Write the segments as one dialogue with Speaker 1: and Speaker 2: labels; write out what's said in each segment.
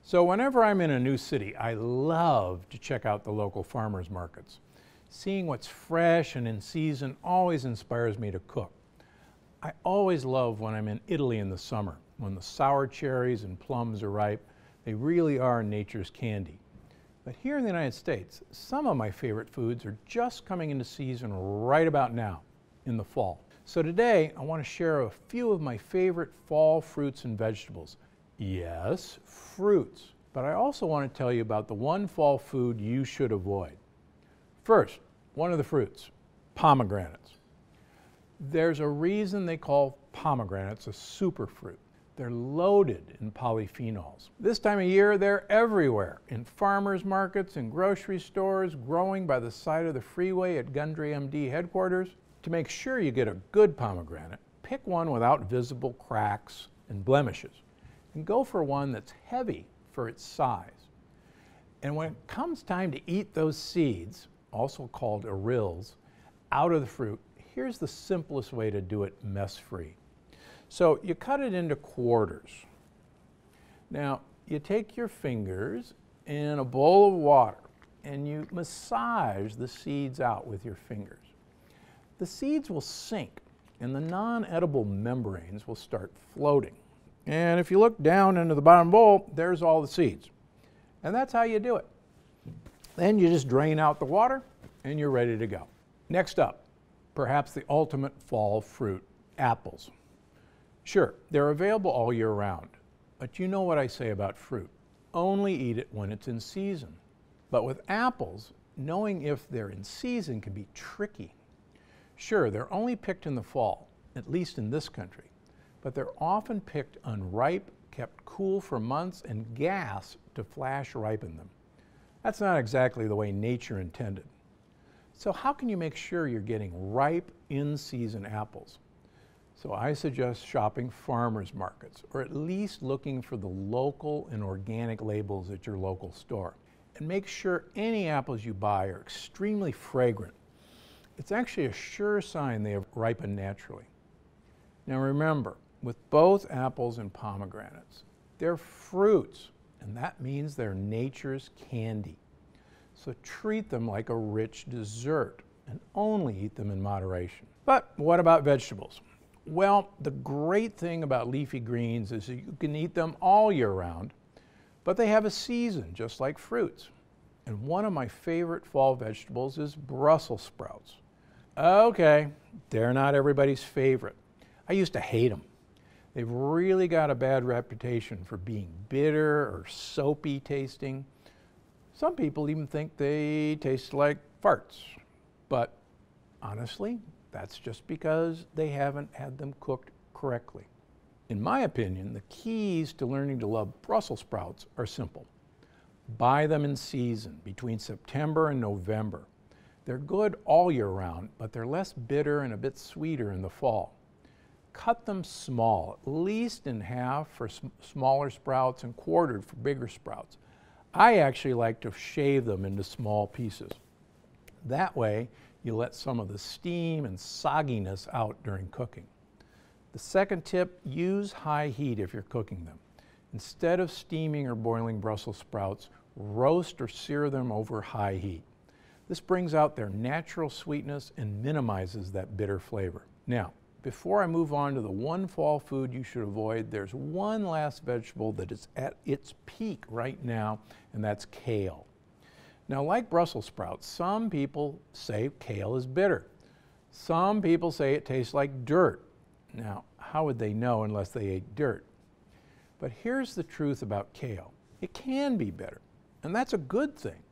Speaker 1: So whenever I'm in a new city, I love to check out the local farmers markets. Seeing what's fresh and in season always inspires me to cook. I always love when I'm in Italy in the summer, when the sour cherries and plums are ripe. They really are nature's candy. But here in the United States, some of my favorite foods are just coming into season right about now, in the fall. So today, I want to share a few of my favorite fall fruits and vegetables. Yes, fruits. But I also want to tell you about the one fall food you should avoid. First, one of the fruits, pomegranates. There's a reason they call pomegranates a superfruit. They're loaded in polyphenols. This time of year, they're everywhere, in farmers markets, in grocery stores, growing by the side of the freeway at Gundry MD headquarters. To make sure you get a good pomegranate, pick one without visible cracks and blemishes, and go for one that's heavy for its size. And when it comes time to eat those seeds, also called arils, out of the fruit, here's the simplest way to do it mess-free. So you cut it into quarters. Now you take your fingers in a bowl of water and you massage the seeds out with your fingers. The seeds will sink and the non-edible membranes will start floating. And if you look down into the bottom bowl, there's all the seeds. And that's how you do it. Then you just drain out the water and you're ready to go. Next up, perhaps the ultimate fall fruit, apples. Sure, they're available all year round, but you know what I say about fruit. Only eat it when it's in season. But with apples, knowing if they're in season can be tricky. Sure, they're only picked in the fall, at least in this country, but they're often picked unripe, kept cool for months, and gas to flash ripen them. That's not exactly the way nature intended. So how can you make sure you're getting ripe, in-season apples? So I suggest shopping farmers markets, or at least looking for the local and organic labels at your local store. And make sure any apples you buy are extremely fragrant. It's actually a sure sign they have ripened naturally. Now remember, with both apples and pomegranates, they're fruits, and that means they're nature's candy. So treat them like a rich dessert and only eat them in moderation. But what about vegetables? Well, the great thing about leafy greens is that you can eat them all year round, but they have a season just like fruits. And one of my favorite fall vegetables is Brussels sprouts. Okay, they're not everybody's favorite. I used to hate them. They've really got a bad reputation for being bitter or soapy tasting. Some people even think they taste like farts. But honestly, that's just because they haven't had them cooked correctly. In my opinion, the keys to learning to love Brussels sprouts are simple. Buy them in season, between September and November. They're good all year round, but they're less bitter and a bit sweeter in the fall. Cut them small, at least in half for smaller sprouts and quartered for bigger sprouts. I actually like to shave them into small pieces. That way, you let some of the steam and sogginess out during cooking. The second tip, use high heat if you're cooking them. Instead of steaming or boiling Brussels sprouts, roast or sear them over high heat. This brings out their natural sweetness and minimizes that bitter flavor. Now, before I move on to the one fall food you should avoid, there's one last vegetable that is at its peak right now, and that's kale. Now, like Brussels sprouts, some people say kale is bitter. Some people say it tastes like dirt. Now, how would they know unless they ate dirt? But here's the truth about kale. It can be bitter, and that's a good thing.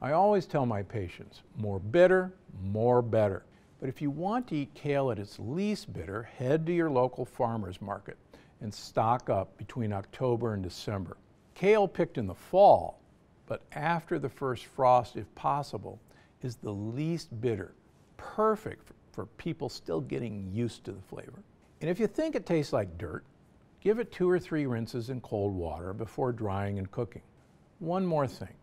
Speaker 1: I always tell my patients, more bitter, more better. But if you want to eat kale at its least bitter, head to your local farmer's market and stock up between October and December. Kale picked in the fall, but after the first frost, if possible, is the least bitter, perfect for people still getting used to the flavor. And if you think it tastes like dirt, give it 2 or 3 rinses in cold water before drying and cooking. One more thing.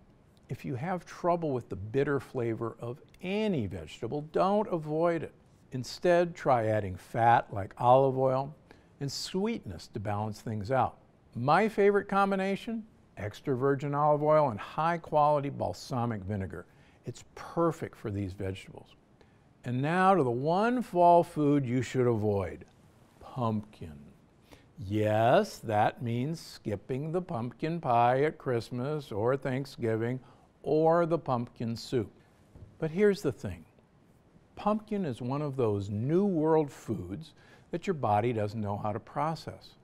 Speaker 1: If you have trouble with the bitter flavor of any vegetable, don't avoid it. Instead, try adding fat like olive oil and sweetness to balance things out. My favorite combination? extra virgin olive oil, and high-quality balsamic vinegar. It's perfect for these vegetables. And now to the one fall food you should avoid, pumpkin. Yes, that means skipping the pumpkin pie at Christmas or Thanksgiving or the pumpkin soup. But here's the thing. Pumpkin is one of those new world foods that your body doesn't know how to process.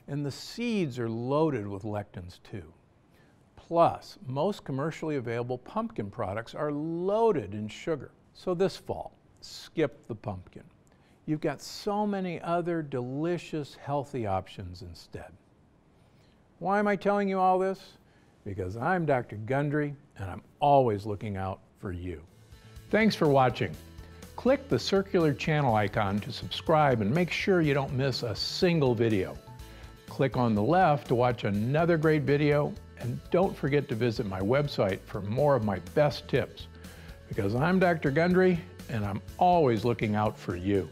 Speaker 1: And the seeds are loaded with lectins too. Plus, most commercially available pumpkin products are loaded in sugar. So this fall, skip the pumpkin. You've got so many other delicious, healthy options instead. Why am I telling you all this? Because I'm Dr. Gundry, and I'm always looking out for you. Thanks for watching. Click the circular channel icon to subscribe and make sure you don't miss a single video. Click on the left to watch another great video, and don't forget to visit my website for more of my best tips. Because I'm Dr. Gundry, and I'm always looking out for you.